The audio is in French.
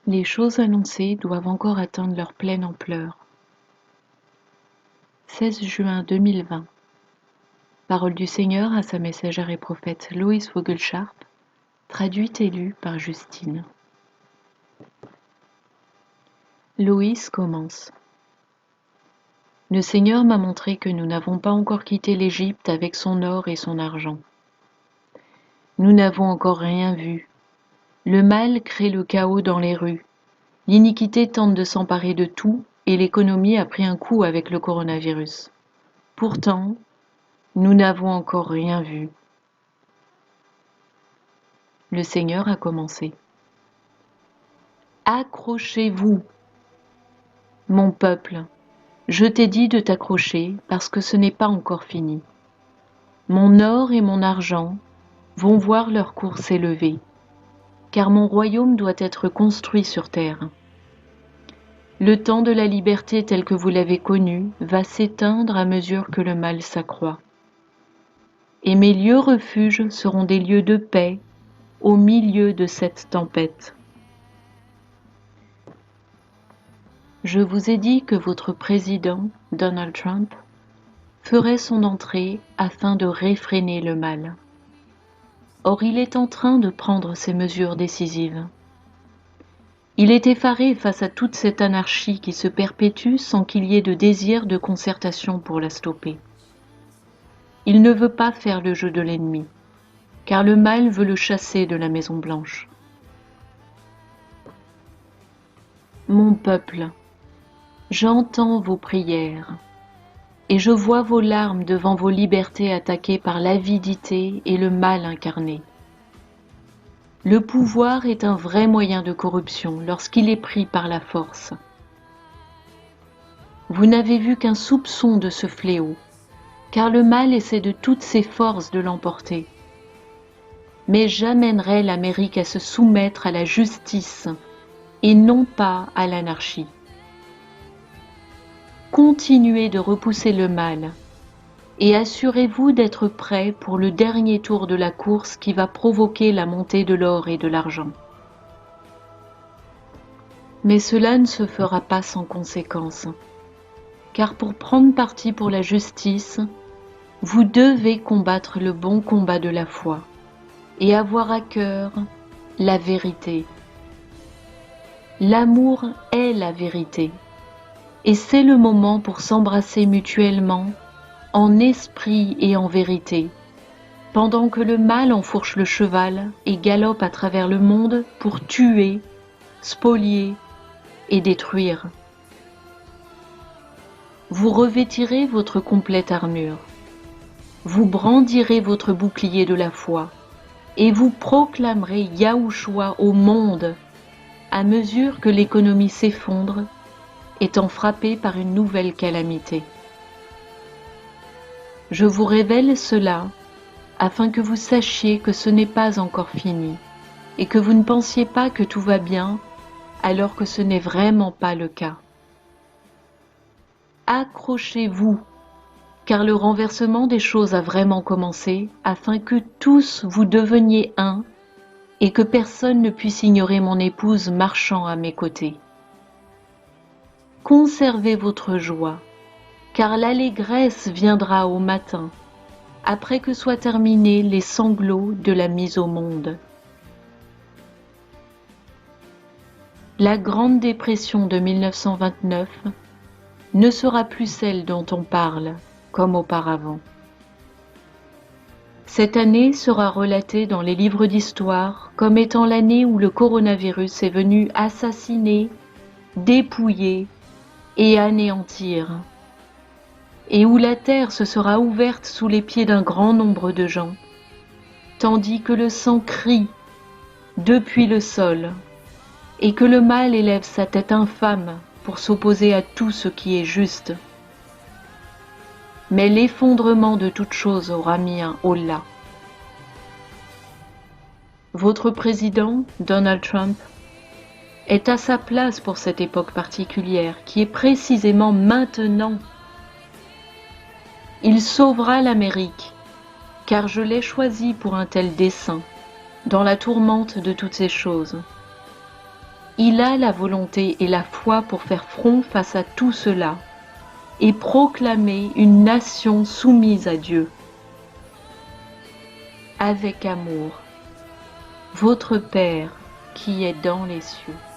Les choses annoncées doivent encore atteindre leur pleine ampleur. 16 juin 2020. Parole du Seigneur à sa messagère et prophète Loïs Vogelsharp, traduite et lue par Justine. Loïs commence. Le Seigneur m'a montré que nous n'avons pas encore quitté l'Égypte avec son or et son argent. Nous n'avons encore rien vu. Le mal crée le chaos dans les rues. L'iniquité tente de s'emparer de tout et l'économie a pris un coup avec le coronavirus. Pourtant, nous n'avons encore rien vu. Le Seigneur a commencé. Accrochez-vous, mon peuple. Je t'ai dit de t'accrocher parce que ce n'est pas encore fini. Mon or et mon argent vont voir leur cours s'élever, car mon royaume doit être construit sur terre. Le temps de la liberté tel que vous l'avez connu va s'éteindre à mesure que le mal s'accroît. Et mes lieux refuges seront des lieux de paix au milieu de cette tempête. Je vous ai dit que votre président, Donald Trump, ferait son entrée afin de réfréner le mal. Or, il est en train de prendre ses mesures décisives. Il est effaré face à toute cette anarchie qui se perpétue sans qu'il y ait de désir de concertation pour la stopper. Il ne veut pas faire le jeu de l'ennemi, car le mal veut le chasser de la Maison-Blanche. Mon peuple, j'entends vos prières, et je vois vos larmes devant vos libertés attaquées par l'avidité et le mal incarné. Le pouvoir est un vrai moyen de corruption lorsqu'il est pris par la force. Vous n'avez vu qu'un soupçon de ce fléau, car le mal essaie de toutes ses forces de l'emporter. Mais j'amènerai l'Amérique à se soumettre à la justice et non pas à l'anarchie. Continuez de repousser le mal et assurez-vous d'être prêts pour le dernier tour de la course qui va provoquer la montée de l'or et de l'argent. Mais cela ne se fera pas sans conséquence, car pour prendre parti pour la justice, vous devez combattre le bon combat de la foi et avoir à cœur la vérité. L'amour est la vérité, et c'est le moment pour s'embrasser mutuellement, en esprit et en vérité, pendant que le mal enfourche le cheval et galope à travers le monde pour tuer, spolier et détruire. Vous revêtirez votre complète armure, vous brandirez votre bouclier de la foi, et vous proclamerez Yahushua au monde à mesure que l'économie s'effondre, étant frappée par une nouvelle calamité. Je vous révèle cela afin que vous sachiez que ce n'est pas encore fini et que vous ne pensiez pas que tout va bien alors que ce n'est vraiment pas le cas. Accrochez-vous, car le renversement des choses a vraiment commencé afin que tous vous deveniez un et que personne ne puisse ignorer mon épouse marchant à mes côtés. Conservez votre joie, car l'allégresse viendra au matin, après que soient terminés les sanglots de la mise au monde. La Grande Dépression de 1929 ne sera plus celle dont on parle, comme auparavant. Cette année sera relatée dans les livres d'histoire comme étant l'année où le coronavirus est venu assassiner, dépouiller et anéantir, et où la terre se sera ouverte sous les pieds d'un grand nombre de gens, tandis que le sang crie depuis le sol, et que le mal élève sa tête infâme pour s'opposer à tout ce qui est juste. Mais l'effondrement de toute chose aura mis un holà. Votre président, Donald Trump, est à sa place pour cette époque particulière qui est précisément maintenant. Il sauvera l'Amérique, car je l'ai choisi pour un tel dessein, dans la tourmente de toutes ces choses. Il a la volonté et la foi pour faire front face à tout cela et proclamer une nation soumise à Dieu. Avec amour, votre Père qui est dans les cieux.